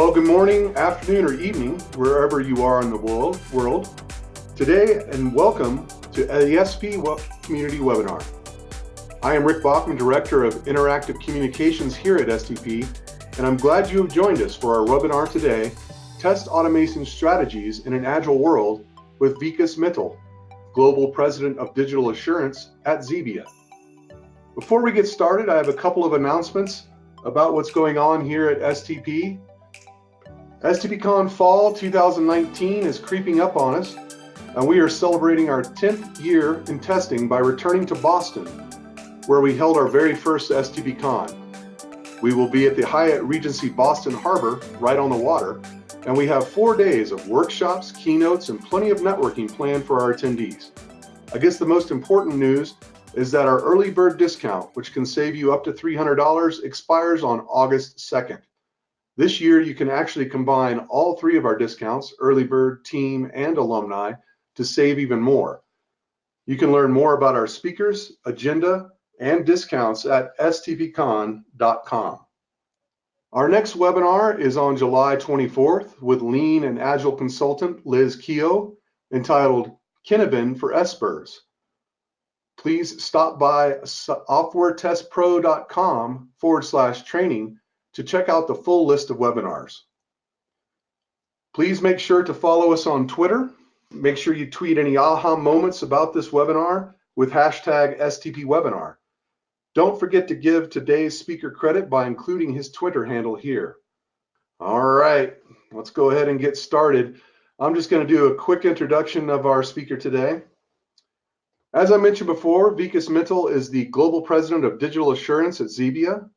Well, good morning, afternoon, or evening, wherever you are in the world. Today, and welcome to ESP Community Webinar. I am Rick Bachman, Director of Interactive Communications here at STP, and I'm glad you have joined us for our webinar today, Test Automation Strategies in an Agile World with Vikas Mittal, Global President of Digital Assurance at Zebia. Before we get started, I have a couple of announcements about what's going on here at STP. STPCon Fall 2019 is creeping up on us, and we are celebrating our 10th year in testing by returning to Boston, where we held our very first STPCon. We will be at the Hyatt Regency Boston Harbor, right on the water, and we have 4 days of workshops, keynotes, and plenty of networking planned for our attendees. I guess the most important news is that our early bird discount, which can save you up to $300, expires on August 2nd. This year, you can actually combine all three of our discounts, early bird, team, and alumni, to save even more. You can learn more about our speakers, agenda, and discounts at stpcon.com. Our next webinar is on July 24th with Lean and Agile consultant Liz Keogh, entitled Kinabin for Espers. Please stop by SoftwareTestPro.com/training to check out the full list of webinars. Please make sure to follow us on Twitter. Make sure you tweet any aha moments about this webinar with hashtag STPWebinar. Don't forget to give today's speaker credit by including his Twitter handle here. All right, let's go ahead and get started. I'm just going to do a quick introduction of our speaker today. As I mentioned before, Vikas Mittal is the Global President of Digital Assurance at Zebia.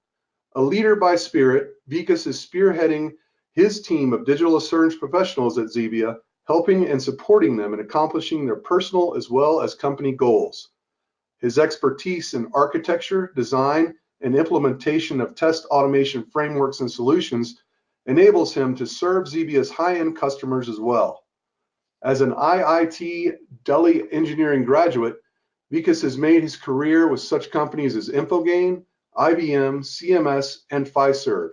A leader by spirit, Vikas is spearheading his team of digital assurance professionals at Zebia, helping and supporting them in accomplishing their personal as well as company goals. His expertise in architecture, design, and implementation of test automation frameworks and solutions enables him to serve Zebia's high-end customers as well. As an IIT Delhi engineering graduate, Vikas has made his career with such companies as Infogain, IBM, CMS, and Fiserv.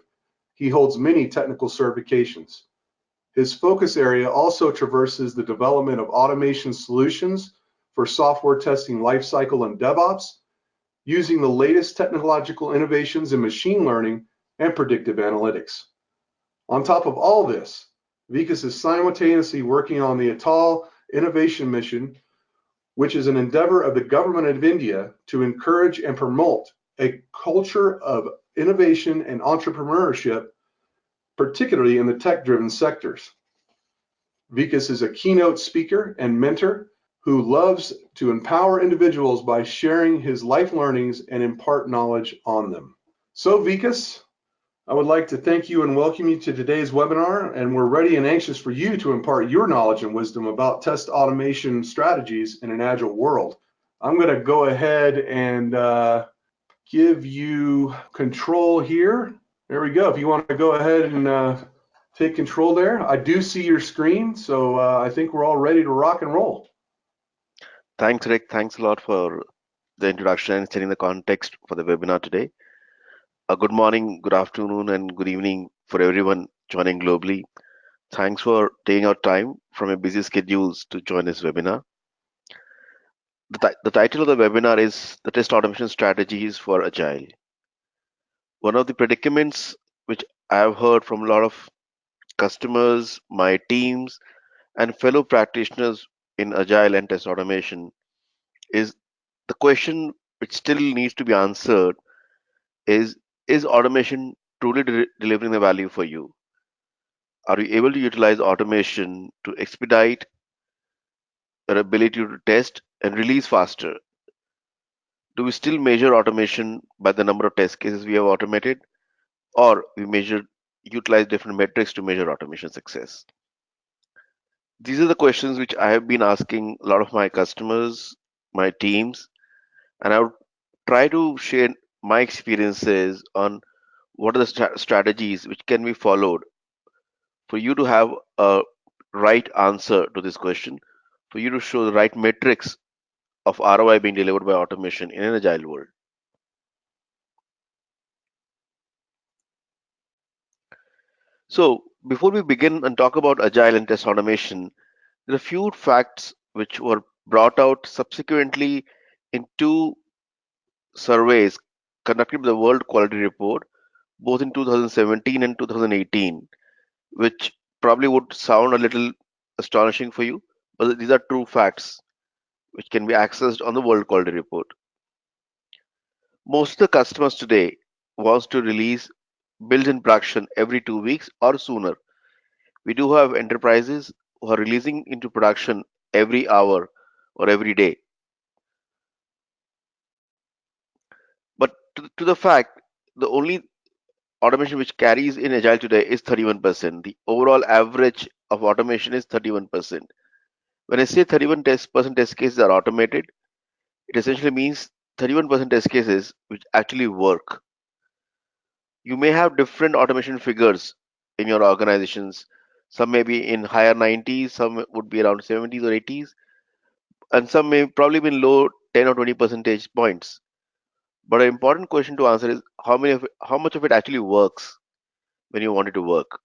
He holds many technical certifications. His focus area also traverses the development of automation solutions for software testing lifecycle and DevOps, using the latest technological innovations in machine learning and predictive analytics. On top of all this, Vikas is simultaneously working on the Mittal Innovation Mission, which is an endeavor of the government of India to encourage and promote a culture of innovation and entrepreneurship, particularly in the tech-driven sectors. Vikas is a keynote speaker and mentor who loves to empower individuals by sharing his life learnings and impart knowledge on them. So Vikas, I would like to thank you and welcome you to today's webinar, and we're ready and anxious for you to impart your knowledge and wisdom about test automation strategies in an agile world. I'm going to go ahead and give you control here. There we go. If you want to go ahead and take control there. I do see your screen, so I think we're all ready to rock and roll. Thanks, Rick. Thanks a lot for the introduction and setting the context for the webinar today. Good morning, good afternoon, and good evening for everyone joining globally. Thanks for taking out time from your busy schedules to join this webinar. The title of the webinar is The Test Automation Strategies for Agile. One of the predicaments which I have heard from a lot of customers, my teams, and fellow practitioners in Agile and test automation is the question which still needs to be answered is automation truly delivering the value for you? Are you able to utilize automation to expedite your ability to test and release faster? Do we still measure automation by the number of test cases we have automated, or we utilize different metrics to measure automation success? These are the questions which I have been asking a lot of my customers, my teams, and I would try to share my experiences on what are the strategies which can be followed for you to have a right answer to this question, for you to show the right metrics of ROI being delivered by automation in an agile world. So, before we begin and talk about agile and test automation, there are a few facts which were brought out subsequently in two surveys conducted by the World Quality Report, both in 2017 and 2018, which probably would sound a little astonishing for you, but these are true facts which can be accessed on the World Quality Report. Most of the customers today wants to release builds in production every 2 weeks or sooner. We do have enterprises who are releasing into production every hour or every day. But to the fact, the only automation which carries in Agile today is 31%. The overall average of automation is 31%. When I say 31% test cases are automated, it essentially means 31% test cases which actually work. You may have different automation figures in your organizations. Some may be in higher 90s, some would be around 70s or 80s, and some may probably be in low 10 or 20 percentage points. But an important question to answer is how much of it actually works when you want it to work.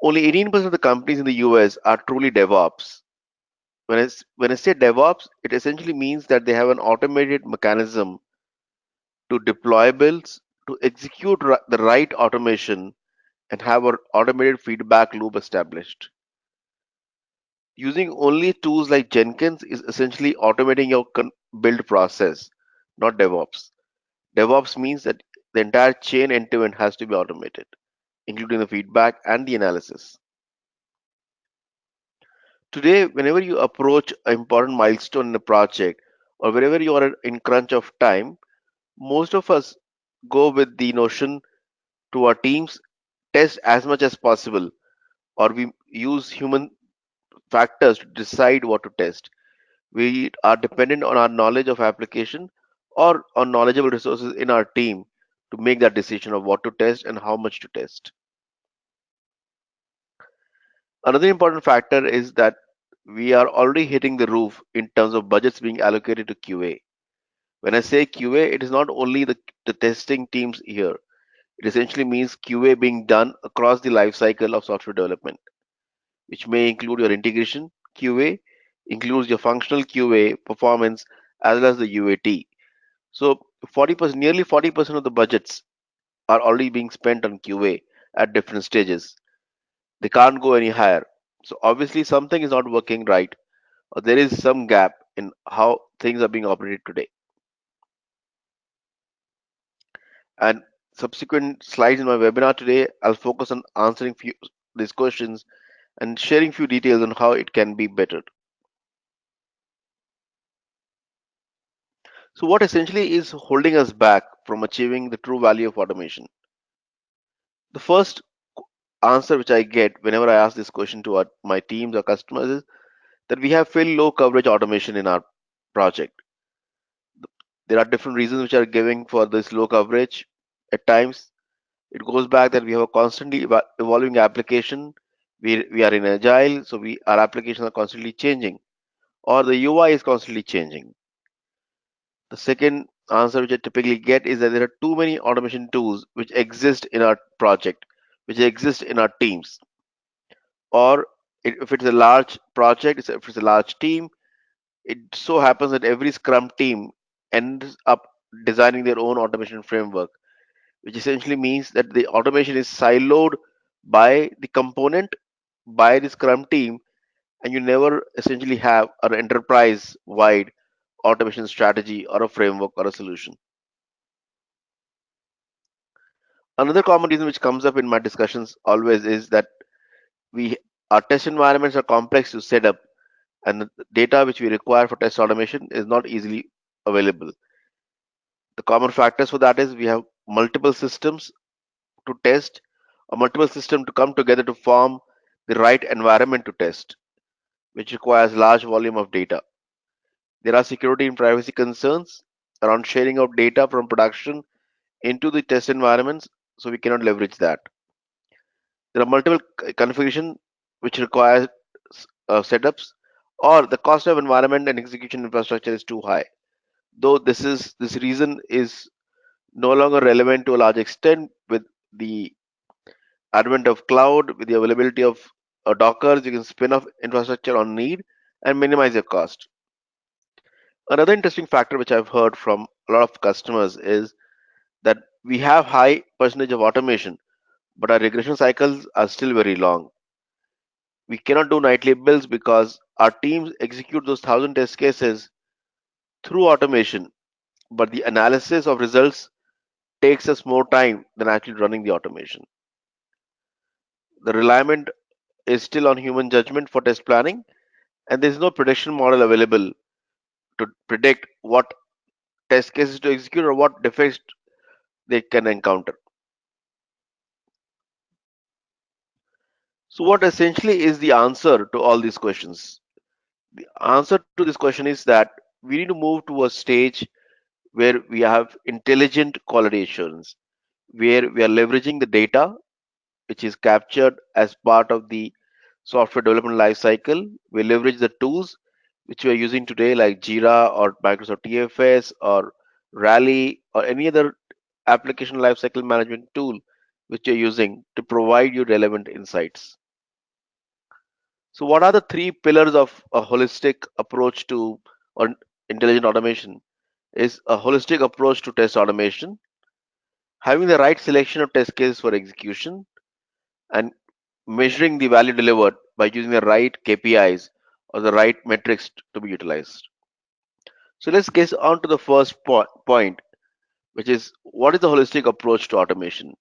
Only 18% of the companies in the US are truly DevOps. When I say DevOps, it essentially means that they have an automated mechanism to deploy builds, to execute the right automation, and have an automated feedback loop established. Using only tools like Jenkins is essentially automating your build process, not DevOps. DevOps means that the entire chain end to end has to be automated, including the feedback and the analysis. Today, whenever you approach an important milestone in a project or wherever you are in crunch of time, most of us go with the notion to our teams test as much as possible, or we use human factors to decide what to test. We are dependent on our knowledge of application or on knowledgeable resources in our team to make that decision of what to test and how much to test. Another important factor is that we are already hitting the roof in terms of budgets being allocated to QA. When I say QA, it is not only the testing teams here. It essentially means QA being done across the life cycle of software development, which may include your integration QA, includes your functional QA performance, as well as the UAT. So 40%, nearly 40% of the budgets are already being spent on QA at different stages. They can't go any higher. So obviously something is not working right, or there is some gap in how things are being operated today. And subsequent slides in my webinar today, I'll focus on answering few these questions and sharing few details on how it can be bettered. So what essentially is holding us back from achieving the true value of automation? The first answer which I get whenever I ask this question to my teams or customers is that we have fairly low coverage automation in our project. There are different reasons which are giving for this low coverage. At times, it goes back that we have a constantly evolving application. We are in agile, so our applications are constantly changing, or the UI is constantly changing. The second answer which I typically get is that there are too many automation tools which exist in our project, which exist in our teams, or if it's a large project, if it's a large team, it so happens that every Scrum team ends up designing their own automation framework, which essentially means that the automation is siloed by the component, by the Scrum team, and you never essentially have an enterprise wide automation strategy or a framework or a solution. Another common reason which comes up in my discussions always is that we our test environments are complex to set up, and the data which we require for test automation is not easily available. The common factors for that is we have multiple systems to test, or multiple systems to come together to form the right environment to test, which requires large volume of data. There are security and privacy concerns around sharing of data from production into the test environments, so we cannot leverage that. There are multiple configuration which require setups, or the cost of environment and execution infrastructure is too high. Though this reason is no longer relevant to a large extent with the advent of cloud, with the availability of Docker, you can spin off infrastructure on need and minimize your cost. Another interesting factor which I've heard from a lot of customers is that we have high percentage of automation, but our regression cycles are still very long. We cannot do nightly builds because our teams execute those 1,000 test cases through automation, but the analysis of results takes us more time than actually running the automation. The reliance is still on human judgment for test planning, and there is no prediction model available to predict what test cases to execute or what defects they can encounter. So, what essentially is the answer to all these questions? The answer to this question is that we need to move to a stage where we have intelligent quality assurance, where we are leveraging the data which is captured as part of the software development lifecycle. We leverage the tools which we are using today, like Jira or Microsoft TFS or Rally or any other application lifecycle management tool which you're using to provide you relevant insights. So, what are the three pillars of a holistic approach to or intelligent automation? Is a holistic approach to test automation, having the right selection of test cases for execution, and measuring the value delivered by using the right KPIs or the right metrics to be utilized. So let's get on to the first point, which is what is the holistic approach to automation?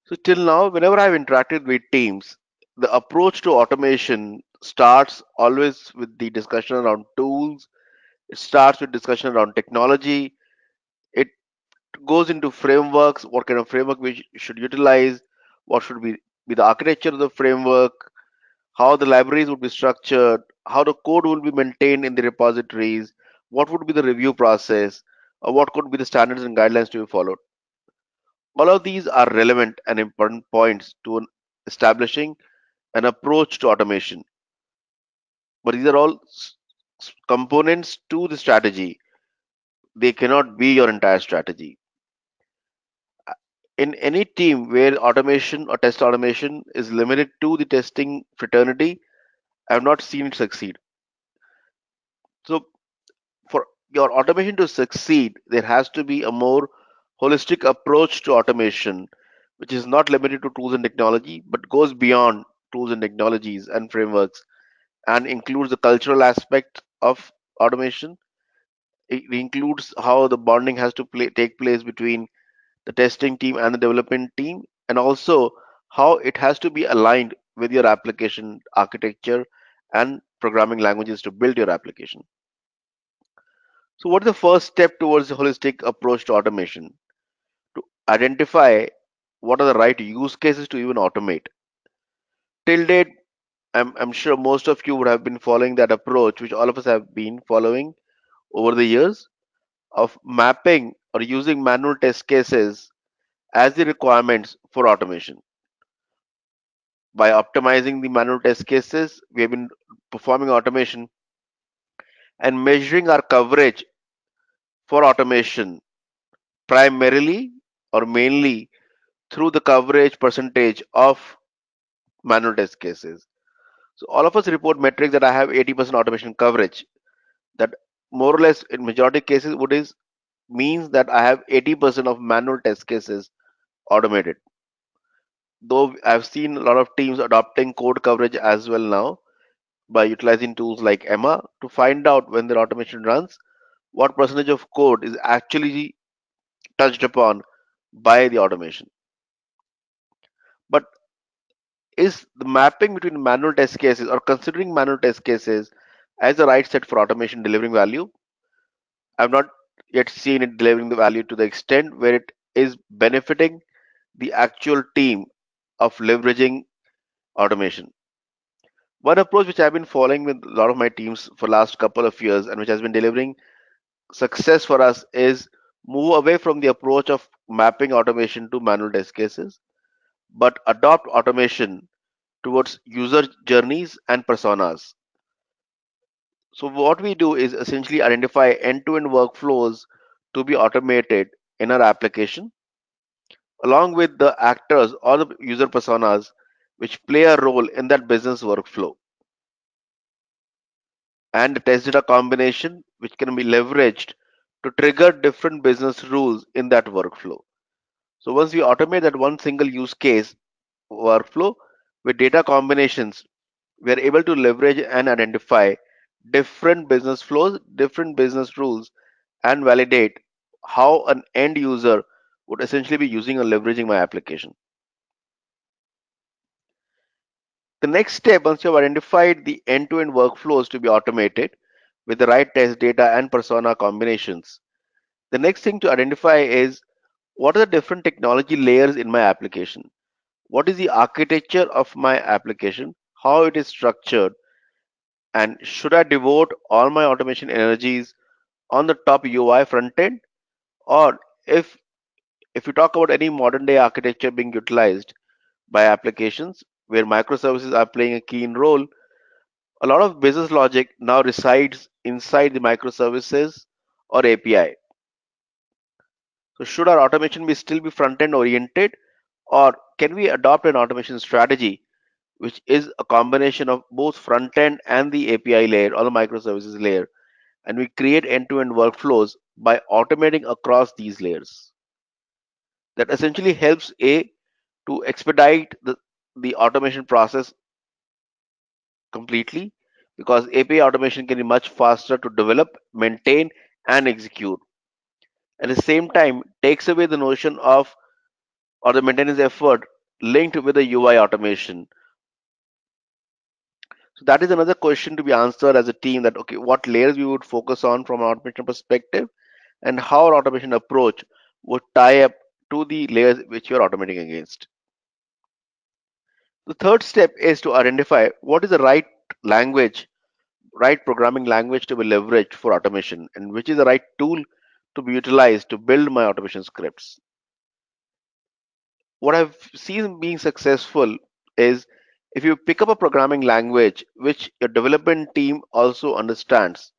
So till now, whenever I've interacted with teams, the approach to automation starts always with the discussion around tools. It starts with discussion around technology. It goes into frameworks, what kind of framework we should utilize, what should be the architecture of the framework, how the libraries would be structured, how the code will be maintained in the repositories, what would be the review process, or what could be the standards and guidelines to be followed. All of these are relevant and important points to establishing an approach to automation. But these are all components to the strategy. They cannot be your entire strategy. In any team where automation or test automation is limited to the testing fraternity, I have not seen it succeed. So, for your automation to succeed, there has to be a more holistic approach to automation, which is not limited to tools and technology, but goes beyond tools and technologies and frameworks and includes the cultural aspect of automation. It includes how the bonding has to take place between the testing team and the development team, and also how it has to be aligned with your application architecture and programming languages to build your application. So, what is the first step towards a holistic approach to automation? To identify what are the right use cases to even automate. Till date, I'm sure most of you would have been following that approach, which all of us have been following over the years, of mapping or using manual test cases as the requirements for automation. By optimizing the manual test cases, we have been performing automation and measuring our coverage for automation primarily or mainly through the coverage percentage of manual test cases. So all of us report metrics that I have 80% automation coverage. That more or less in majority cases would is means that I have 80% of manual test cases automated. Though I've seen a lot of teams adopting code coverage as well now by utilizing tools like Emma to find out when their automation runs, what percentage of code is actually touched upon by the automation. But is the mapping between manual test cases or considering manual test cases as the right set for automation delivering value? I've not yet seen it delivering the value to the extent where it is benefiting the actual team of leveraging automation. One approach which I've been following with a lot of my teams for last couple of years and which has been delivering success for us is move away from the approach of mapping automation to manual test cases, but adopt automation towards user journeys and personas. So what we do is essentially identify end-to-end workflows to be automated in our application, along with the actors or the user personas which play a role in that business workflow, and the test data combination which can be leveraged to trigger different business rules in that workflow. So once we automate that one single use case workflow with data combinations, we are able to leverage and identify different business flows, different business rules, and validate how an end user would essentially be using or leveraging my application. The next step, once you have identified the end to end workflows to be automated with the right test data and persona combinations, the next thing to identify is what are the different technology layers in my application? What is the architecture of my application? How it is structured? And should I devote all my automation energies on the top UI front end? Or if if you talk about any modern day architecture being utilized by applications where microservices are playing a key role, a lot of business logic now resides inside the microservices or API. So should our automation be still be front end oriented, or can we adopt an automation strategy which is a combination of both front end and the API layer or the microservices layer, and we create end to end workflows by automating across these layers? That essentially helps A to expedite the automation process completely, because API automation can be much faster to develop, maintain, and execute. At the same time, takes away the notion of or the maintenance effort linked with the UI automation. So that is another question to be answered as a team, that okay, what layers we would focus on from an automation perspective, and how our automation approach would tie up to the layers which you are automating against. The third step is to identify what is the right language, right programming language to be leveraged for automation, and which is the right tool to be utilized to build my automation scripts. What I've seen being successful is if you pick up a programming language which your development team also understands,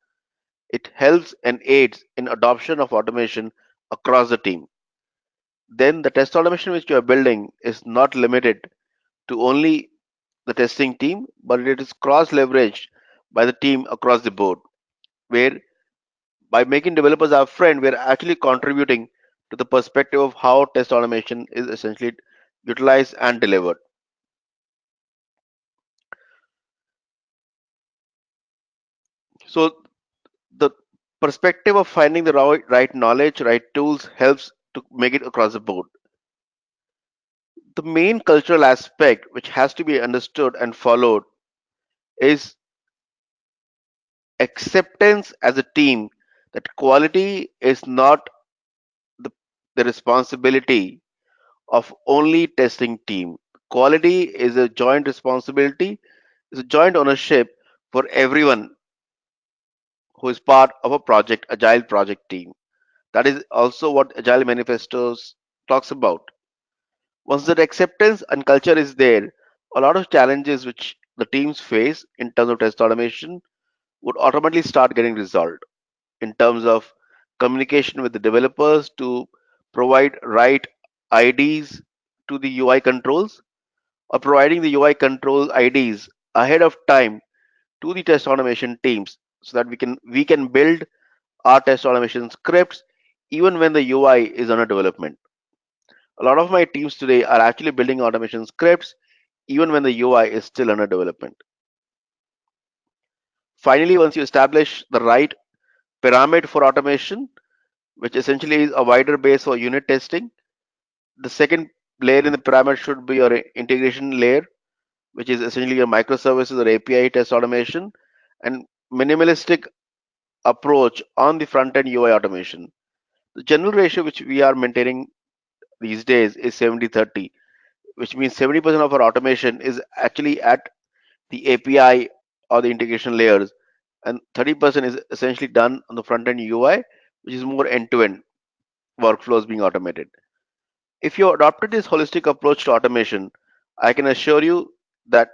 it helps and aids in adoption of automation across the team. Then the test automation which you are building is not limited to only the testing team, but it is cross leveraged by the team across the board, where by making developers our friend, we are actually contributing to the perspective of how test automation is essentially utilized and delivered. So the perspective of finding the right knowledge, right tools helps to make it across the board. The main cultural aspect which has to be understood and followed is acceptance as a team that quality is not the, the responsibility of only testing team. Quality is a joint responsibility, is a joint ownership for everyone who is part of a project, agile project team. That is also what Agile Manifestos talks about. Once that acceptance and culture is there, a lot of challenges which the teams face in terms of test automation would automatically start getting resolved in terms of communication with the developers to provide right IDs to the UI controls, or providing the UI control IDs ahead of time to the test automation teams, so that we can build our test automation scripts even when the UI is under development. A lot of my teams today are actually building automation scripts even when the UI is still under development. Finally, once you establish the right pyramid for automation, which essentially is a wider base for unit testing, the second layer in the pyramid should be your integration layer, which is essentially your microservices or API test automation, and minimalistic approach on the front end UI automation. The general ratio which we are maintaining these days is 70-30, which means 70% of our automation is actually at the API or the integration layers, and 30% is essentially done on the front end UI, which is more end to end workflows being automated. If you adopted this holistic approach to automation, I can assure you that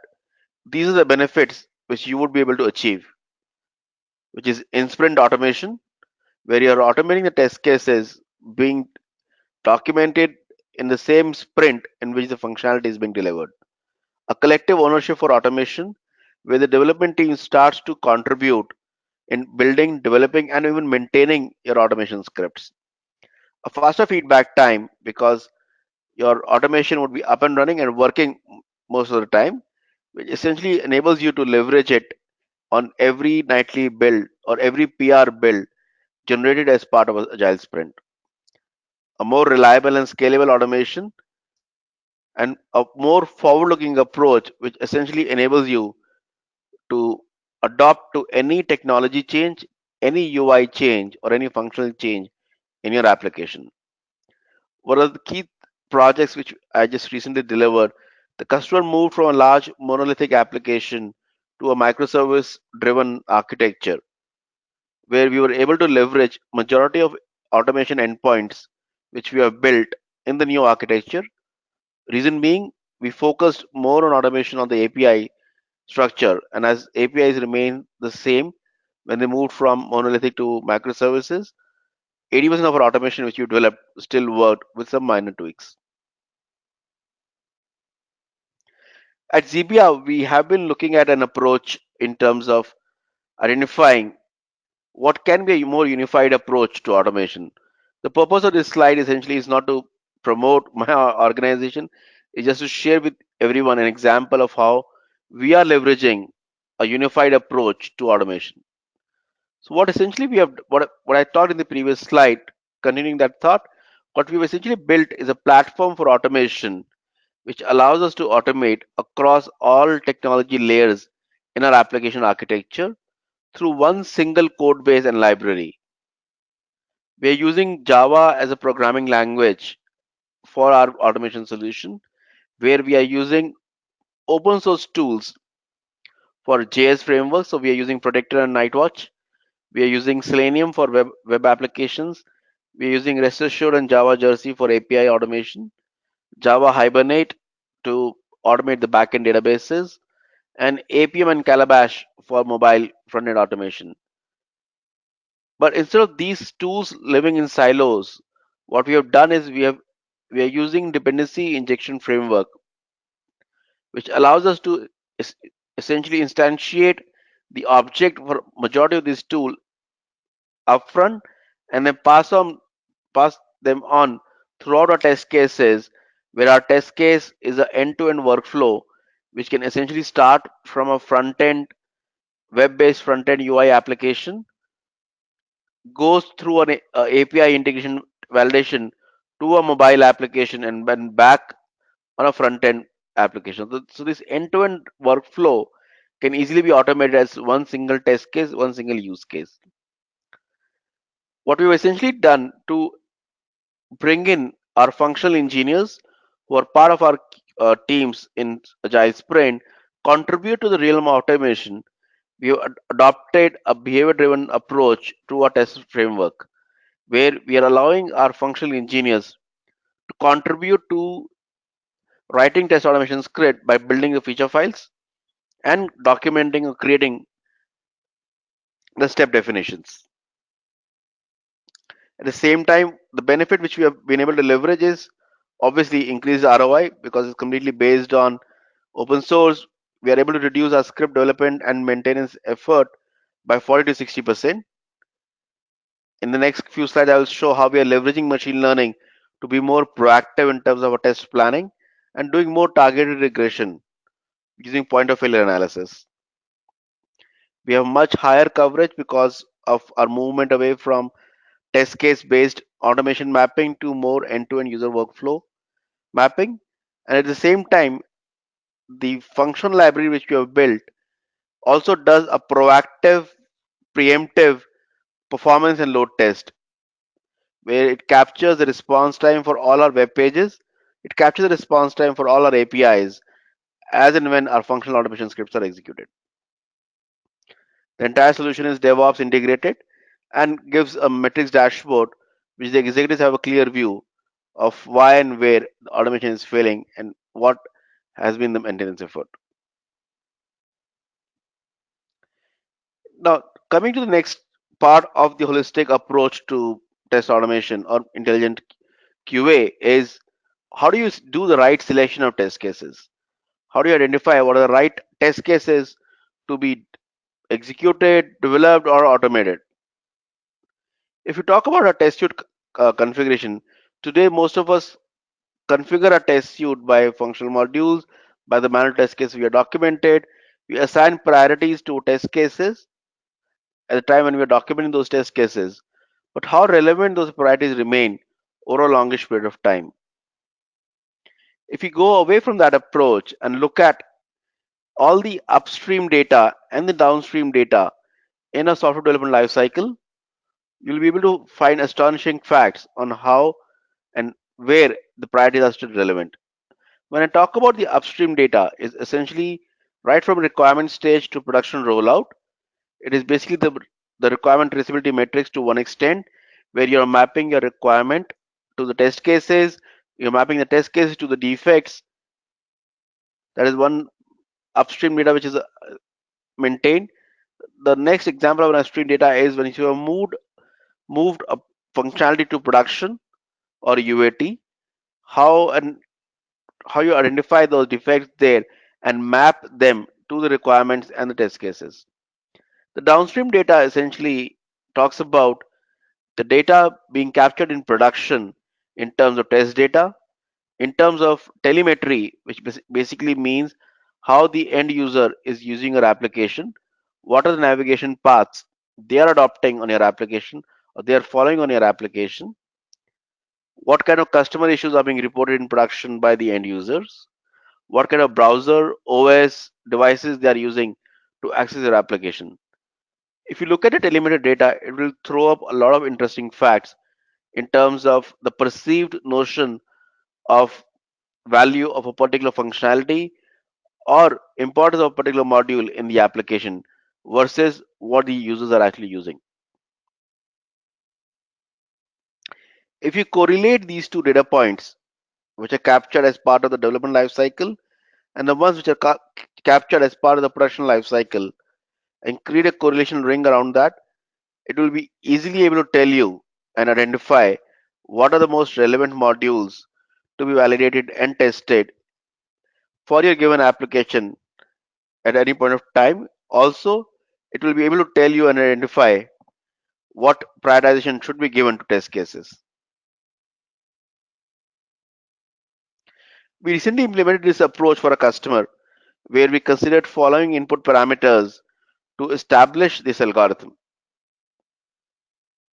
these are the benefits which you would be able to achieve, which is in sprint automation, where you're automating the test cases being documented in the same sprint in which the functionality is being delivered. A collective ownership for automation where the development team starts to contribute in building, developing, and even maintaining your automation scripts. A faster feedback time because your automation would be up and running and working most of the time, which essentially enables you to leverage it on every nightly build or every PR build generated as part of a agile sprint. A more reliable and scalable automation and a more forward looking approach, which essentially enables you to adopt to any technology change, any UI change, or any functional change in your application. One of the key projects which I just recently delivered, the customer moved from a large monolithic application to a microservice driven architecture where we were able to leverage majority of automation endpoints which we have built in the new architecture. Reason being, we focused more on automation on the API structure, and as APIs remain the same when they moved from monolithic to microservices, 80% of our automation which we developed still worked with some minor tweaks. At Zebia, we have been looking at an approach in terms of identifying what can be a more unified approach to automation. The purpose of this slide essentially is not to promote my organization, it's just to share with everyone an example of how we are leveraging a unified approach to automation. So what essentially we have what I talked in the previous slide, continuing that thought, what we've essentially built is a platform for automation which allows us to automate across all technology layers in our application architecture through one single code base and library. We are using Java as a programming language for our automation solution, where we are using open source tools for JS frameworks. So we are using Protector and Nightwatch. We are using Selenium for web applications. We are using Rest Assured and Java Jersey for API automation, Java Hibernate to automate the backend databases, and APM and Calabash for mobile front-end automation. But instead of these tools living in silos, what we have done is we are using dependency injection framework, which allows us to es- essentially instantiate the object for majority of this tool upfront and then pass them on throughout our test cases, where our test case is an end-to-end workflow which can essentially start from a front-end web-based front-end UI application, goes through an API integration validation to a mobile application and then back on a front-end application. So this end-to-end workflow can easily be automated as one single test case, one single use case. What we've essentially done to bring in our functional engineers who are part of our teams in Agile Sprint, contribute to the realm of automation. We have adopted a behavior driven approach to our test framework where we are allowing our functional engineers to contribute to writing test automation script by building the feature files and documenting or creating the step definitions. At the same time, the benefit which we have been able to leverage is obviously increased ROI because it's completely based on open source. We are able to reduce our script development and maintenance effort by 40 to 60%. In the next few slides, I will show how we are leveraging machine learning to be more proactive in terms of our test planning and doing more targeted regression using point of failure analysis. We have much higher coverage because of our movement away from test case based automation mapping to more end to end user workflow mapping. And at the same time, the function library which we have built also does a proactive, preemptive performance and load test where it captures the response time for all our web pages. It captures the response time for all our APIs as and when our functional automation scripts are executed. The entire solution is DevOps integrated and gives a metrics dashboard which the executives have a clear view of why and where the automation is failing and what has been the maintenance effort. Now, coming to the next part of the holistic approach to test automation or intelligent QA is how do you do the right selection of test cases? How do you identify what are the right test cases to be executed, developed, or automated? If you talk about a test suite configuration, today most of us configure a test suite by functional modules, by the manual test case we are documented. We assign priorities to test cases at the time when we are documenting those test cases. But how relevant those priorities remain over a longish period of time? If you go away from that approach and look at all the upstream data and the downstream data in a software development lifecycle, you'll be able to find astonishing facts on how and where the priorities are still relevant. When I talk about the upstream data, is essentially right from requirement stage to production rollout. It is basically the requirement traceability matrix to one extent, where you're mapping your requirement to the test cases, you're mapping the test cases to the defects. That is one upstream data which is maintained. The next example of an upstream data is when you have moved a functionality to production or UAT, how and how you identify those defects there and map them to the requirements and the test cases. The downstream data essentially talks about the data being captured in production in terms of test data, in terms of telemetry, which basically means how the end user is using your application, what are the navigation paths they are adopting on your application or they are following on your application, what kind of customer issues are being reported in production by the end users, what kind of browser, OS devices they are using to access your application. If you look at the telemetry data, it will throw up a lot of interesting facts in terms of the perceived notion of value of a particular functionality or importance of a particular module in the application versus what the users are actually using. If you correlate these two data points, which are captured as part of the development lifecycle, and the ones which are captured as part of the production lifecycle, and create a correlation ring around that, it will be easily able to tell you and identify what are the most relevant modules to be validated and tested for your given application at any point of time. Also, it will be able to tell you and identify what prioritization should be given to test cases. We recently implemented this approach for a customer where we considered following input parameters to establish this algorithm.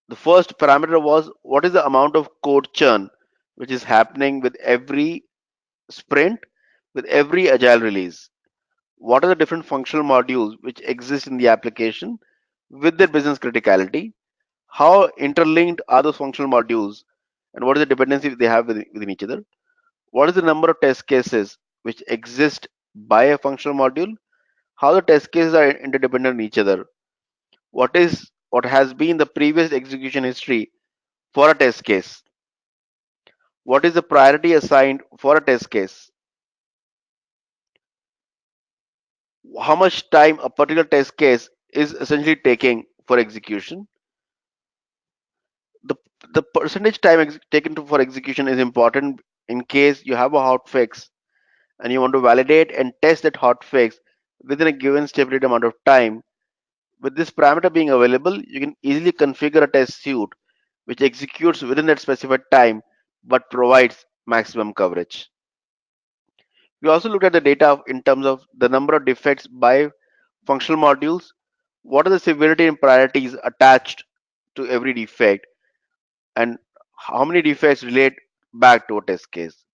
The first parameter was what is the amount of code churn which is happening with every sprint, with every agile release. What are the different functional modules which exist in the application with their business criticality? How interlinked are those functional modules and what is the dependency they have within each other? What is the number of test cases which exist by a functional module? How the test cases are interdependent on each other? What has been the previous execution history for a test case? What is the priority assigned for a test case? How much time a particular test case is essentially taking for execution? The, the percentage time taken for execution is important in case you have a hot fix and you want to validate and test that hot fix within a given stipulated amount of time. With this parameter being available, you can easily configure a test suite which executes within that specified time but provides maximum coverage. We also looked at the data in terms of the number of defects by functional modules, what are the severity and priorities attached to every defect, and how many defects relate back to a test case.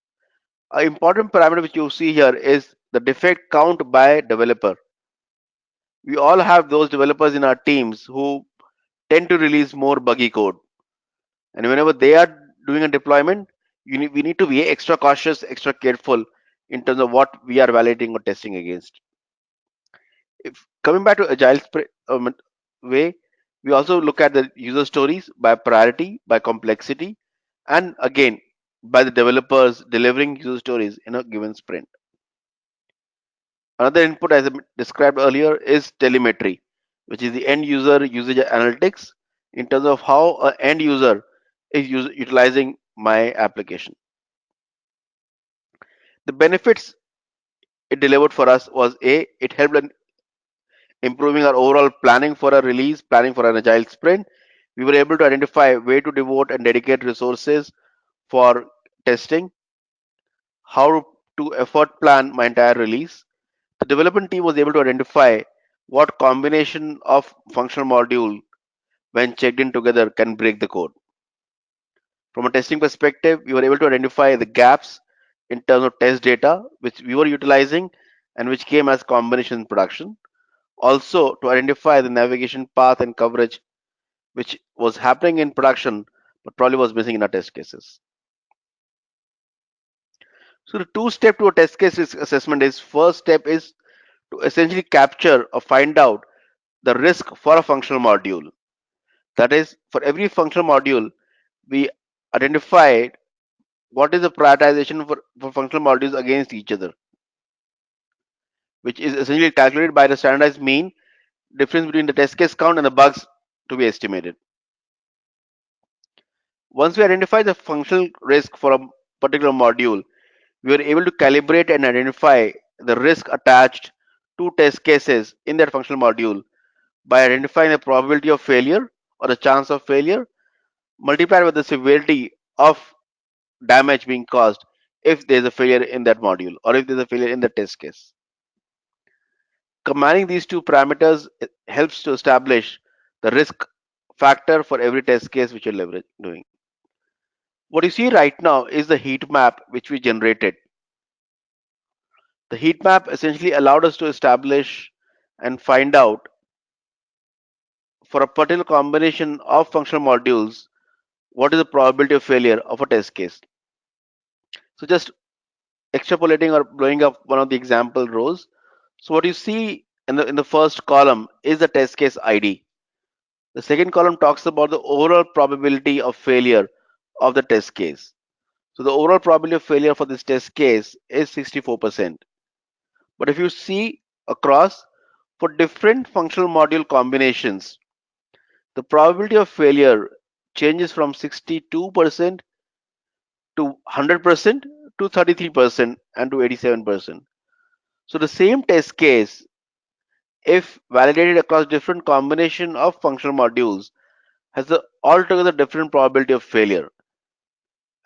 An important parameter which you see here is the defect count by developer. We all have those developers in our teams who tend to release more buggy code. And whenever they are doing a deployment, we need to be extra cautious, extra careful in terms of what we are validating or testing against. If coming back to agile way, we also look at the user stories by priority, by complexity, and again by the developers delivering user stories in a given sprint. Another input, as I described earlier, is telemetry, which is the end user usage analytics in terms of how an end user is utilizing my application. The benefits it delivered for us was A, it helped in improving our overall planning for a release, planning for an agile sprint. We were able to identify where to devote and dedicate resources for testing, how to effort plan my entire release. The development team was able to identify what combination of functional module when checked in together can break the code. From a testing perspective, we were able to identify the gaps in terms of test data which we were utilizing and which came as combination in production. Also, to identify the navigation path and coverage which was happening in production but probably was missing in our test cases. So the two step to a test case assessment is first step is to essentially capture or find out the risk for a functional module. That is, for every functional module, we identified what is the prioritization for functional modules against each other, which is essentially calculated by the standardized mean difference between the test case count and the bugs to be estimated. Once we identify the functional risk for a particular module, we were able to calibrate and identify the risk attached to test cases in that functional module by identifying the probability of failure or the chance of failure multiplied with the severity of damage being caused if there's a failure in that module or if there's a failure in the test case. Combining these two parameters helps to establish the risk factor for every test case which you're doing. What you see right now is the heat map which we generated. The heat map essentially allowed us to establish and find out for a particular combination of functional modules what is the probability of failure of a test case. So just extrapolating or blowing up one of the example rows. So what you see in the first column is the test case ID. The second column talks about the overall probability of failure of the test case. So the overall probability of failure for this test case is 64%. But if you see across for different functional module combinations, the probability of failure changes from 62% to 100% to 33% and to 87%. So the same test case, if validated across different combination of functional modules, has the altogether different probability of failure.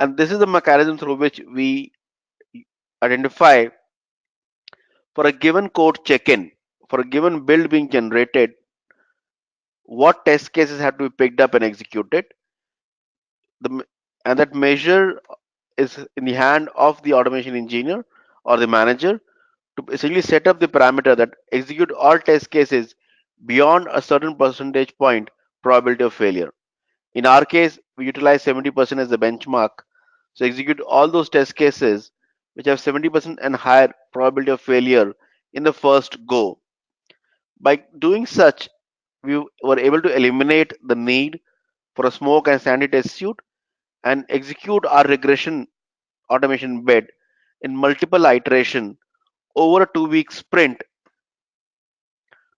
And this is the mechanism through which we identify for a given code check-in, for a given build being generated, what test cases have to be picked up and executed. And that measure is in the hand of the automation engineer or the manager to essentially set up the parameter that execute all test cases beyond a certain percentage point probability of failure. In our case, we utilize 70% as the benchmark. So execute all those test cases which have 70% and higher probability of failure in the first go. By doing such, we were able to eliminate the need for a smoke and sandy test suite and execute our regression automation bed in multiple iteration over a 2 week sprint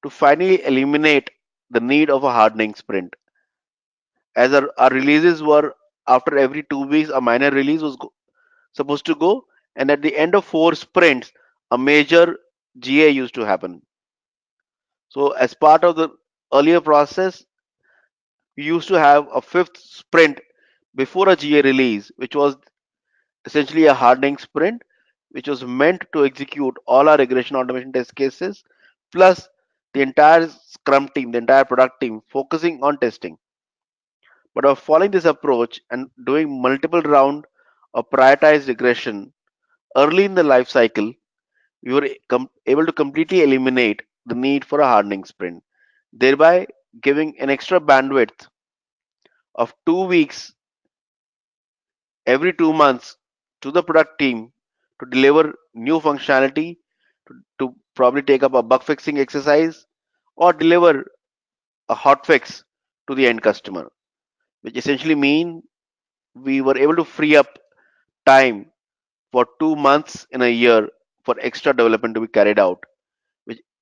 to finally eliminate the need of a hardening sprint. As our releases were after every 2 weeks, a minor release was supposed to go, and at the end of 4 sprints, a major GA used to happen. So, as part of the earlier process, we used to have a fifth sprint before a GA release, which was essentially a hardening sprint, which was meant to execute all our regression automation test cases, plus the entire Scrum team, the entire product team, focusing on testing. But of following this approach and doing multiple round of prioritized regression early in the life cycle, we were able to completely eliminate the need for a hardening sprint, thereby giving an extra bandwidth of 2 weeks every 2 months to the product team to deliver new functionality, to probably take up a bug fixing exercise or deliver a hot fix to the end customer, which essentially mean we were able to free up time for 2 months in a year for extra development to be carried out,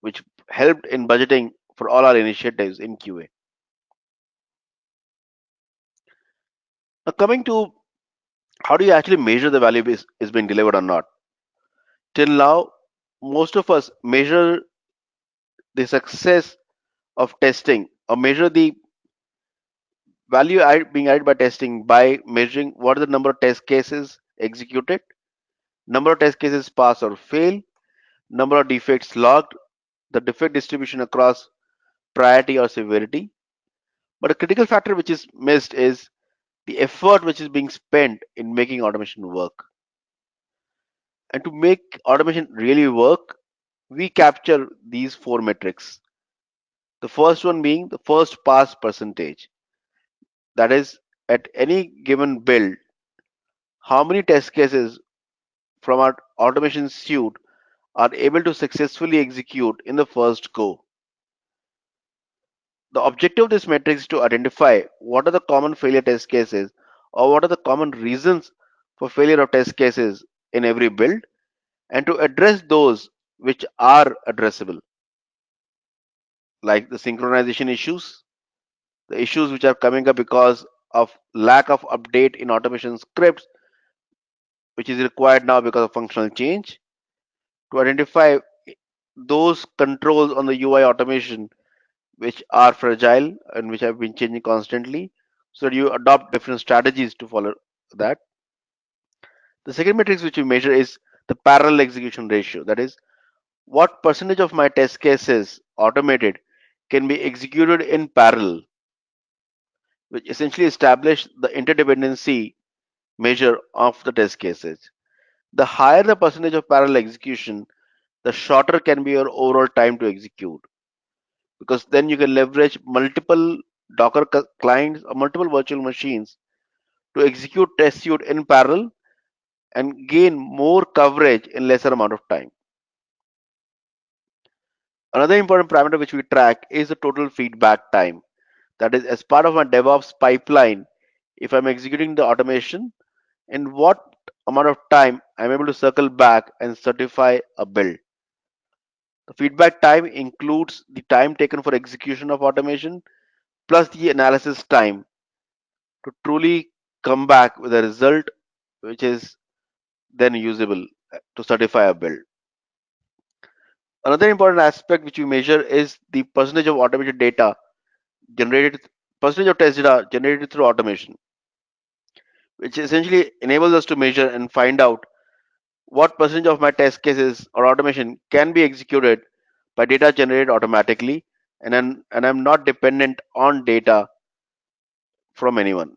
which helped in budgeting for all our initiatives in QA. Now coming to How do you actually measure the value is being delivered or not? Till now, most of us measure the success of testing or measure the being added by testing by measuring what are the number of test cases executed, number of test cases pass or fail, number of defects logged, the defect distribution across priority or severity. But a critical factor which is missed is the effort which is being spent in making automation work. And to make automation really work, we capture these four metrics. The first one being the first pass percentage. That is, at any given build, how many test cases from our automation suite are able to successfully execute in the first go. The objective of this metric is to identify what are the common failure test cases or what are the common reasons for failure of test cases in every build and to address those which are addressable, like the synchronization issues, the issues which are coming up because of lack of update in automation scripts, which is required now because of functional change, to identify those controls on the UI automation which are fragile and which have been changing constantly, so that you adopt different strategies to follow that. The second metric which we measure is the parallel execution ratio. That is, what percentage of my test cases automated can be executed in parallel, which essentially establish the interdependency measure of the test cases. The higher the percentage of parallel execution, the shorter can be your overall time to execute, because then you can leverage multiple Docker clients or multiple virtual machines to execute test suite in parallel and gain more coverage in lesser amount of time. Another important parameter which we track is the total feedback time. That is, as part of my DevOps pipeline, if I'm executing the automation, in what amount of time I'm able to circle back and certify a build. The feedback time includes the time taken for execution of automation plus the analysis time to truly come back with a result which is then usable to certify a build. Another important aspect which we measure is the percentage of automated data generated, percentage of test data generated through automation, which essentially enables us to measure and find out what percentage of my test cases or automation can be executed by data generated automatically, and I'm not dependent on data from anyone.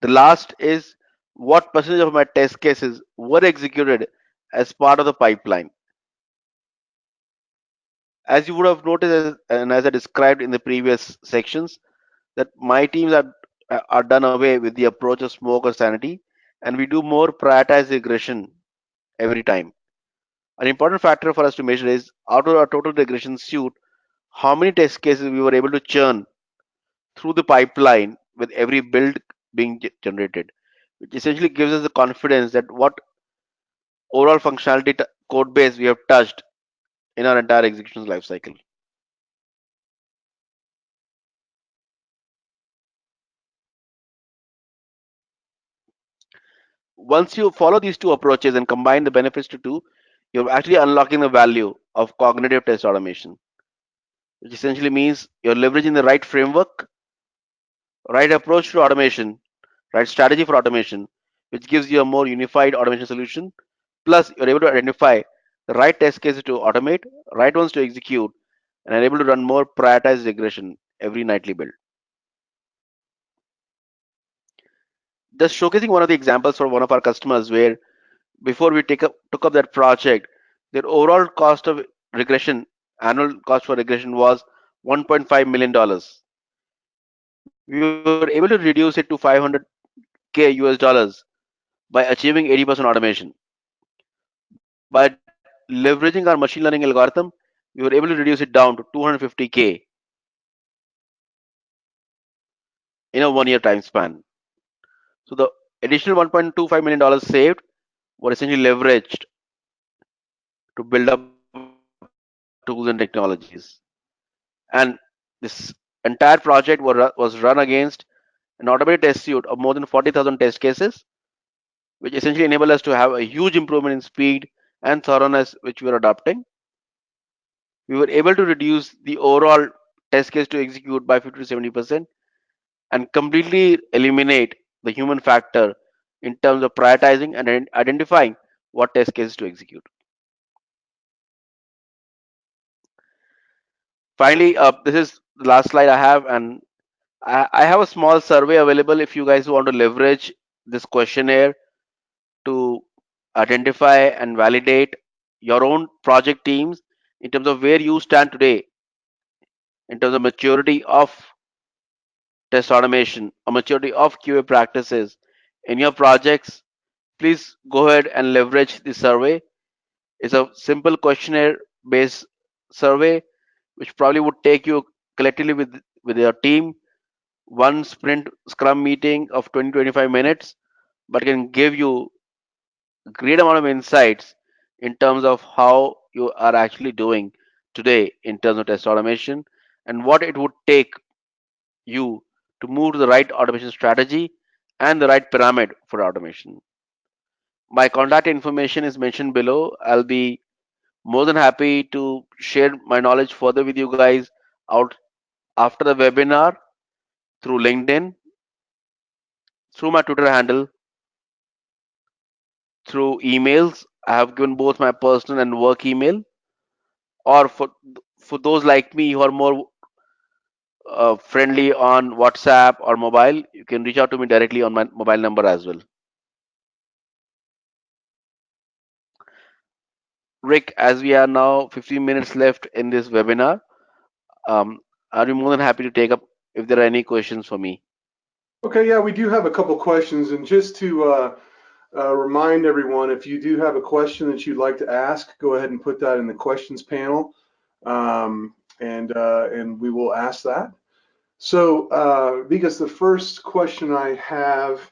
The last is what percentage of my test cases were executed as part of the pipeline. As you would have noticed, and as I described in the previous sections, that my teams are done away with the approach of smoke or sanity, and we do more prioritized regression every time. An important factor for us to measure is out of our total regression suite, how many test cases we were able to churn through the pipeline with every build being generated, which essentially gives us the confidence that what overall functionality code base we have touched in our entire execution lifecycle. Once you follow these two approaches and combine the benefits to two, you're actually unlocking the value of cognitive test automation, which essentially means you're leveraging the right framework, right approach to automation, right strategy for automation, which gives you a more unified automation solution. Plus, you're able to identify the right test cases to automate, right ones to execute, and are able to run more prioritized regression every nightly build. Just showcasing one of the examples for one of our customers where before we took up that project, their overall cost of regression, annual cost for regression was $1.5 million. We were able to reduce it to 500K US dollars by achieving 80% automation. By leveraging our machine learning algorithm, we were able to reduce it down to 250K in a 1 year time span. So the additional $1.25 million saved were essentially leveraged to build up our tools and technologies. And this entire project was run against an automated test suite of more than 40,000 test cases, which essentially enable us to have a huge improvement in speed and thoroughness which we are adopting. We were able to reduce the overall test case to execute by 50 to 70% and completely eliminate the human factor in terms of prioritizing and identifying what test cases to execute. Finally, this is the last slide I have, and I have a small survey available if you guys want to leverage this questionnaire to identify and validate your own project teams in terms of where you stand today in terms of maturity of test automation or maturity of QA practices in your projects. Please go ahead and leverage the survey. It's a simple questionnaire based survey which probably would take you collectively with your team one sprint scrum meeting of 20-25 minutes, but can give you a great amount of insights in terms of how you are actually doing today in terms of test automation and what it would take you to move to the right automation strategy and the right pyramid for automation. My contact information is mentioned below. I'll be more than happy to share my knowledge further with you guys out after the webinar through LinkedIn, through my Twitter handle, through emails. I have given both my personal and work email, or for those like me who are more friendly on WhatsApp or mobile, you can reach out to me directly on my mobile number as well. Rick, as we are now 15 minutes left in this webinar, um, are you more than happy to take up if there are any questions for me? Okay, yeah, we do have a couple questions, and just to remind everyone, if you do have a question that you'd like to ask, go ahead and put that in the questions panel, and we will ask that. So, Vikas, the first question I have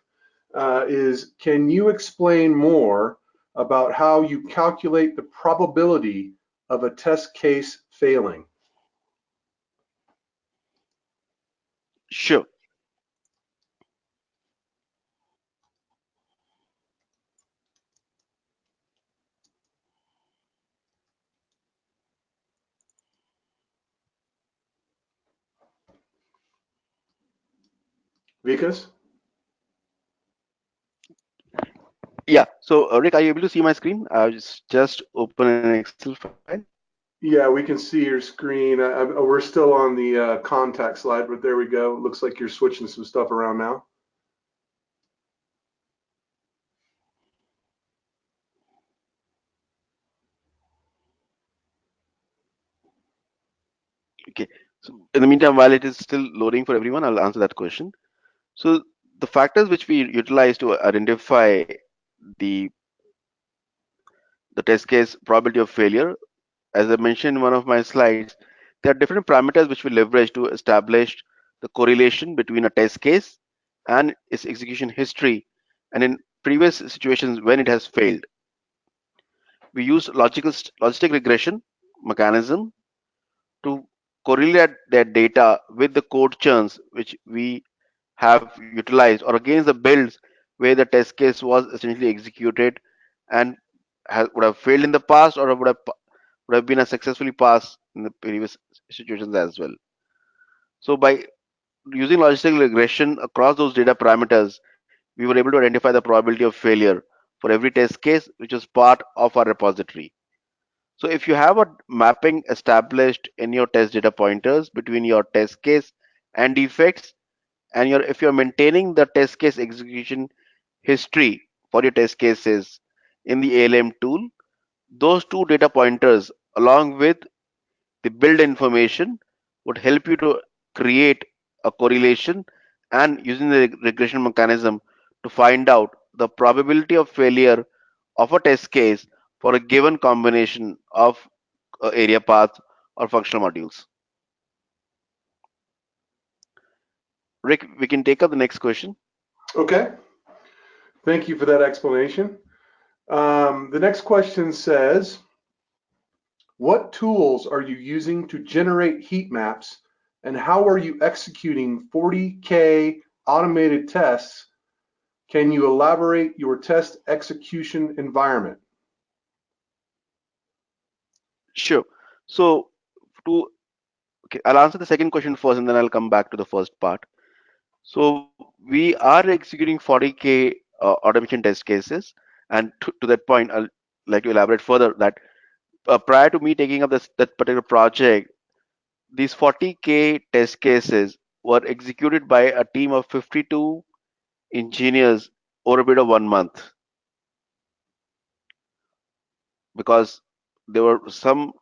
is, can you explain more about how you calculate the probability of a test case failing? Sure. Vikas? Yeah. So, Rick, are you able to see my screen? I'll just open an Excel file. Yeah, we can see your screen. We're still on the contact slide, but there we go. Looks like you're switching some stuff around now. Okay. So, in the meantime, while it is still loading for everyone, I'll answer that question. So, the factors which we utilize to identify the the test case probability of failure, as I mentioned in one of my slides, there are different parameters which we leverage to establish the correlation between a test case and its execution history and in previous situations when it has failed. We use logistic regression mechanism to correlate that data with the code churns which we have utilized or against the builds where the test case was essentially executed and would have failed in the past or would have been a successfully passed in the previous situations as well. So by using logistic regression across those data parameters, we were able to identify the probability of failure for every test case which was part of our repository. So if you have a mapping established in your test data pointers between your test case and defects, and if you're maintaining the test case execution history for your test cases in the ALM tool, those two data pointers along with the build information would help you to create a correlation and using the regression mechanism to find out the probability of failure of a test case for a given combination of area paths or functional modules. Rick, we can take up the next question. Okay, thank you for that explanation. The next question says, what tools are you using to generate heat maps, and how are you executing 40K automated tests, can you elaborate your test execution environment? Sure. So to okay, I'll answer the second question first, and then I'll come back to the first part. So we are executing 40K automation test cases, and to that point, I'll like to elaborate further that prior to me taking up that particular project, these 40K test cases were executed by a team of 52 engineers over a period of 1 month because there were some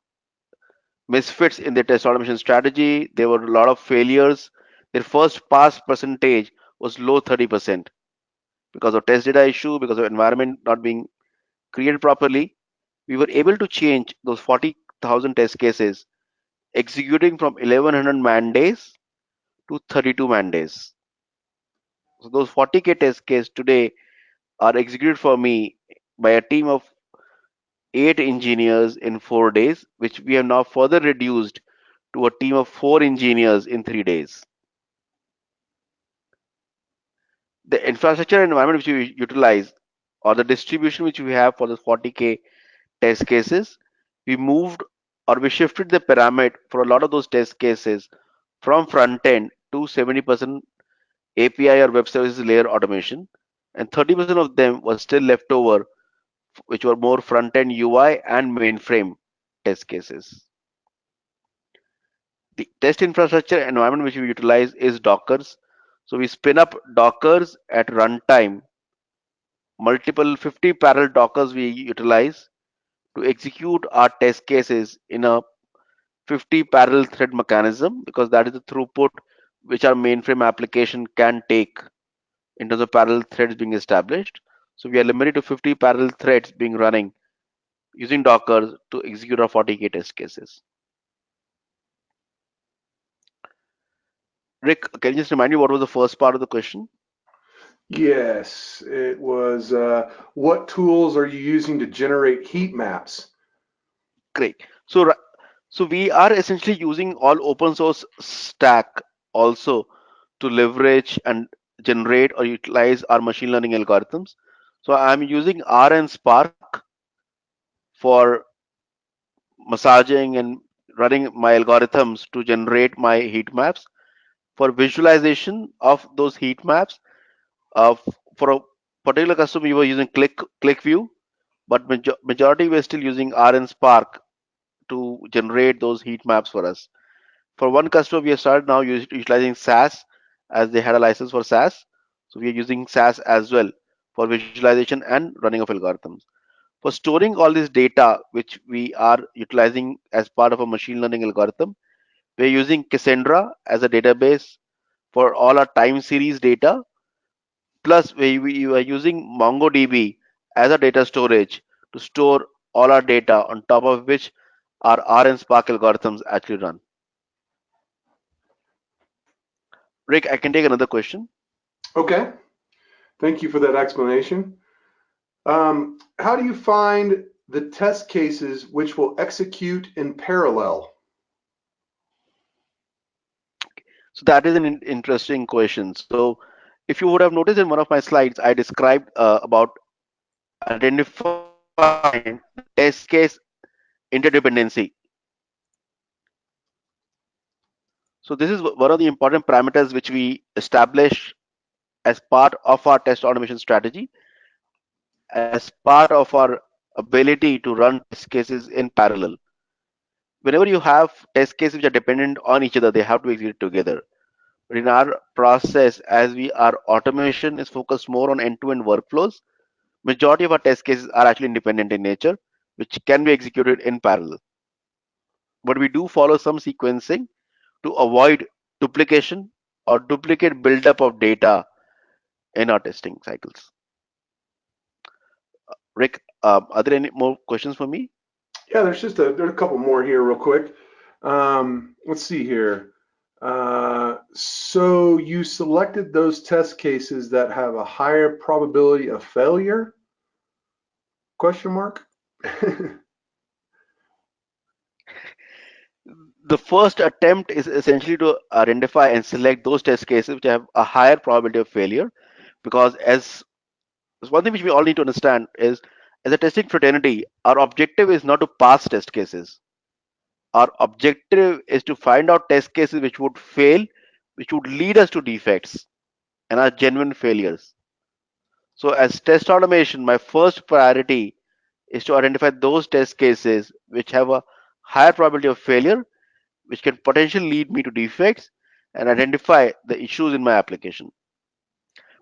misfits in their test automation strategy. There were a lot of failures. Their first pass percentage was low 30% because of test data issue, because of environment not being created properly. We were able to change those 40,000 test cases executing from 1100 man days to 32 man days. So those 40K test cases today are executed for me by a team of 8 engineers in 4 days, which we have now further reduced to a team of 4 engineers in 3 days. The infrastructure environment which we utilize or the distribution which we have for the 40K test cases, we moved or we shifted the pyramid for a lot of those test cases from front end to 70% API or web services layer automation, and 30% of them was still left over, which were more front end UI and mainframe test cases. The test infrastructure environment which we utilize is Dockers. So we spin up Dockers at runtime, multiple 50 parallel Dockers we utilize to execute our test cases in a 50 parallel thread mechanism because that is the throughput which our mainframe application can take in terms of parallel threads being established. So we are limited to 50 parallel threads being running using Docker to execute our 40K test cases. Rick, can you just remind me what was the first part of the question? Yes, it was what tools are you using to generate heat maps? Great. So we are essentially using all open source stack also to leverage and generate or utilize our machine learning algorithms. So I'm using R and Spark for massaging and running my algorithms to generate my heat maps. For visualization of those heat maps, for a particular customer, we were using ClickView, but majority we're still using R and Spark to generate those heat maps for us. For one customer, we have started now utilizing SAS as they had a license for SAS. So we are using SAS as well for visualization and running of algorithms. For storing all this data, which we are utilizing as part of a machine learning algorithm, we're using Cassandra as a database for all our time series data. Plus, we are using MongoDB as a data storage to store all our data on top of which our R and Spark algorithms actually run. Rick, I can take another question. Okay, thank you for that explanation. How do you find the test cases which will execute in parallel? So that is an interesting question. So if you would have noticed in one of my slides, I described about identifying the test case interdependency. So this is one of the important parameters which we establish as part of our test automation strategy, as part of our ability to run test cases in parallel. Whenever you have test cases which are dependent on each other, they have to execute together. But in our process, as our automation is focused more on end-to-end workflows, majority of our test cases are actually independent in nature, which can be executed in parallel. But we do follow some sequencing to avoid duplication or duplicate buildup of data in our testing cycles. Rick, are there any more questions for me? Yeah, there's a couple more here real quick. Let's see here. So you selected those test cases that have a higher probability of failure? Question mark. The first attempt is essentially to identify and select those test cases which have a higher probability of failure, because as one thing which we all need to understand is, as a testing fraternity, our objective is not to pass test cases. Our objective is to find out test cases which would fail, which would lead us to defects and are genuine failures. So, as test automation, my first priority is to identify those test cases which have a higher probability of failure, which can potentially lead me to defects, and identify the issues in my application.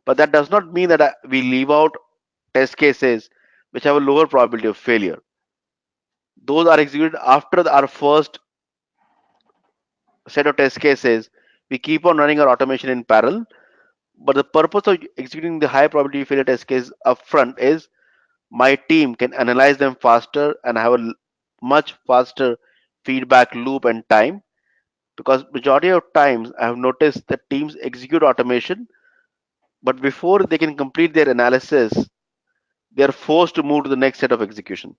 But that does not mean that we leave out test cases which have a lower probability of failure. Those are executed after our first set of test cases. We keep on running our automation in parallel, but the purpose of executing the high probability failure test case upfront is my team can analyze them faster and have a much faster feedback loop and time, because majority of times I have noticed that teams execute automation, but before they can complete their analysis, they are forced to move to the next set of execution.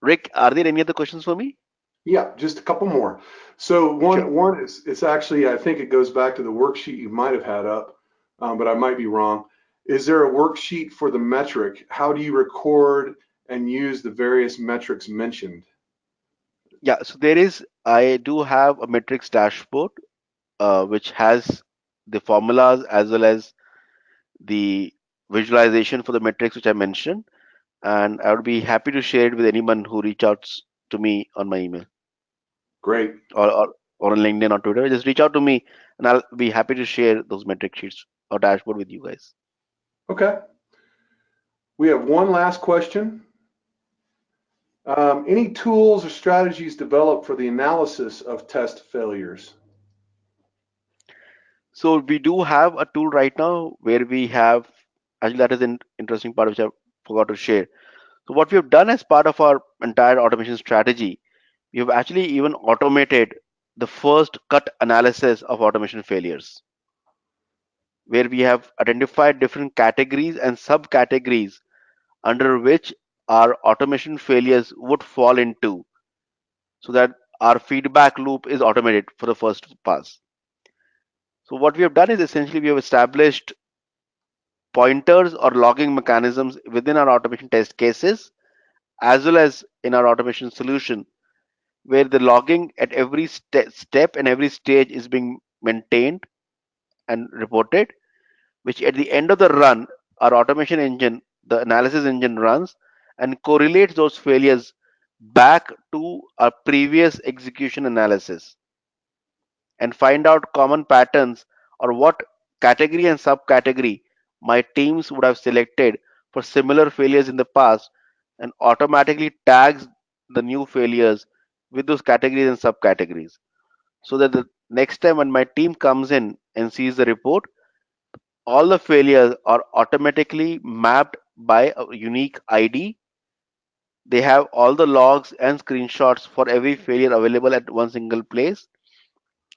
Rick, are there any other questions for me? Yeah, just a couple more. So Sure. one is, it's actually, I think it goes back to the worksheet you might have had up, but I might be wrong. Is there a worksheet for the metric? How do you record and use the various metrics mentioned? Yeah, so I do have a metrics dashboard which has the formulas as well as the visualization for the metrics which I mentioned, and I would be happy to share it with anyone who reach out to me on my email, Great. or on LinkedIn or Twitter. Just reach out to me, and I'll be happy to share those metric sheets or dashboard with you guys. Okay. We have one last question. Any tools or strategies developed for the analysis of test failures? So we do have a tool right now where we have, actually that is an interesting part which I forgot to share. So what we have done as part of our entire automation strategy, we have actually even automated the first cut analysis of automation failures, where we have identified different categories and subcategories under which our automation failures would fall into, so that our feedback loop is automated for the first pass. So what we have done is essentially we have established pointers or logging mechanisms within our automation test cases as well as in our automation solution, where the logging at every step and every stage is being maintained and reported, which at the end of the run, our automation engine, the analysis engine runs and correlates those failures back to our previous execution analysis and find out common patterns or what category and subcategory my teams would have selected for similar failures in the past, and automatically tags the new failures with those categories and subcategories, so that the next time when my team comes in and sees the report, all the failures are automatically mapped by a unique ID. They have all the logs and screenshots for every failure available at one single place,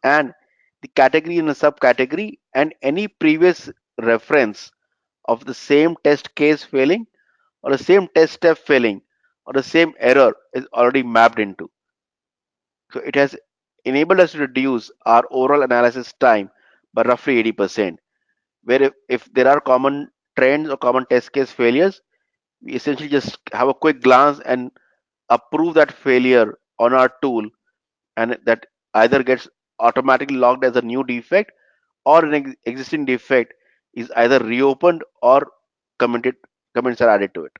and the category and the subcategory and any previous reference of the same test case failing or the same test step failing or the same error is already mapped into. So it has enabled us to reduce our overall analysis time by roughly 80%. Where if there are common trends or common test case failures, we essentially just have a quick glance and approve that failure on our tool, and that either gets automatically logged as a new defect, or an existing defect is either reopened or commented comments are added to it.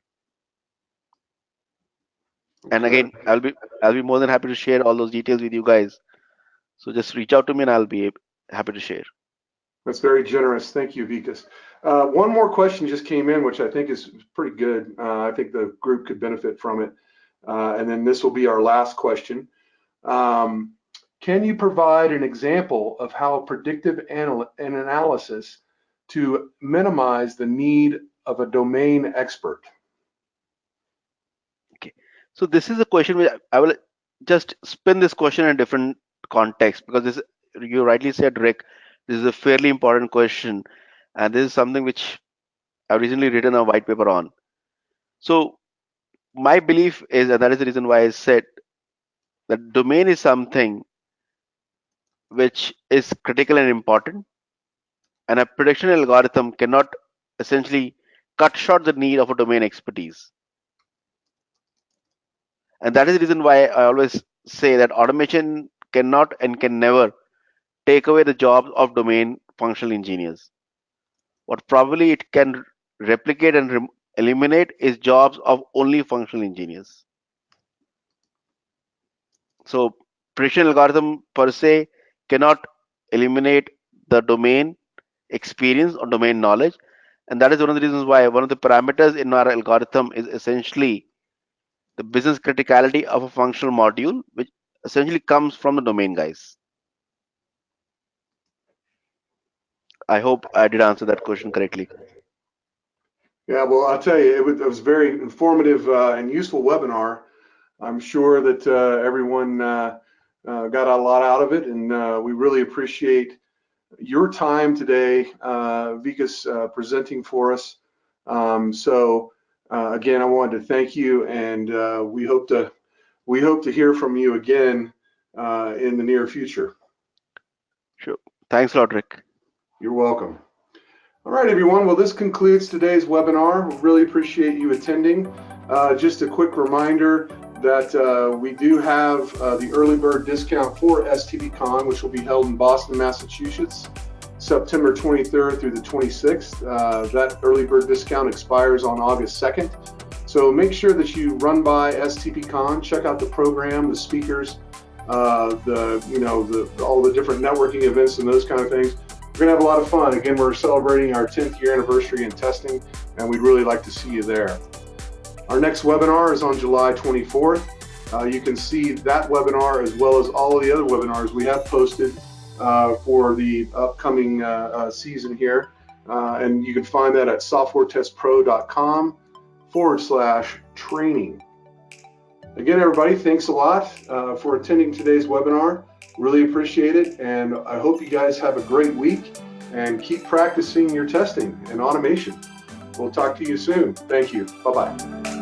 And Okay. again, I'll be more than happy to share all those details with you guys. So just reach out to me and I'll be happy to share. That's very generous. Thank you, Vikas. One more question just came in, which I think is pretty good. I think the group could benefit from it. And then this will be our last question. Um, can you provide an example of how predictive analysis to minimize the need of a domain expert? Okay. So this is a question which I will just spin this question in a different context, because this, you rightly said, Rick, this is a fairly important question, and this is something which I've recently written a white paper on. So my belief is, and that is the reason why I said, that domain is something which is critical and important, and a prediction algorithm cannot essentially cut short the need of a domain expertise. And that is the reason why I always say that automation cannot and can never take away the jobs of domain functional engineers. What probably it can replicate and eliminate is jobs of only functional engineers. So prediction algorithm per se cannot eliminate the domain experience or domain knowledge. And that is one of the reasons why one of the parameters in our algorithm is essentially the business criticality of a functional module, which essentially comes from the domain guys. I hope I did answer that question correctly. Yeah, well, I'll tell you, it was very informative and useful webinar. I'm sure that everyone got a lot out of it, and we really appreciate your time today, Vikas, presenting for us. Again, I wanted to thank you, and we hope to hear from you again in the near future. Sure. Thanks a lot, Rick. You're welcome. All right, everyone. Well, this concludes today's webinar. We really appreciate you attending. Just a quick reminder that we do have the early bird discount for STPCon, which will be held in Boston, Massachusetts, September 23rd through the 26th. That early bird discount expires on August 2nd. So make sure that you run by STPCon, check out the program, the speakers, all the different networking events and those kind of things. We're going to have a lot of fun. Again, we're celebrating our 10th year anniversary in testing, and we'd really like to see you there. Our next webinar is on July 24th. You can see that webinar as well as all of the other webinars we have posted for the upcoming season here. And you can find that at softwaretestpro.com/training. Again, everybody, thanks a lot for attending today's webinar. Really appreciate it, and I hope you guys have a great week and keep practicing your testing and automation. We'll talk to you soon. Thank you. Bye-bye.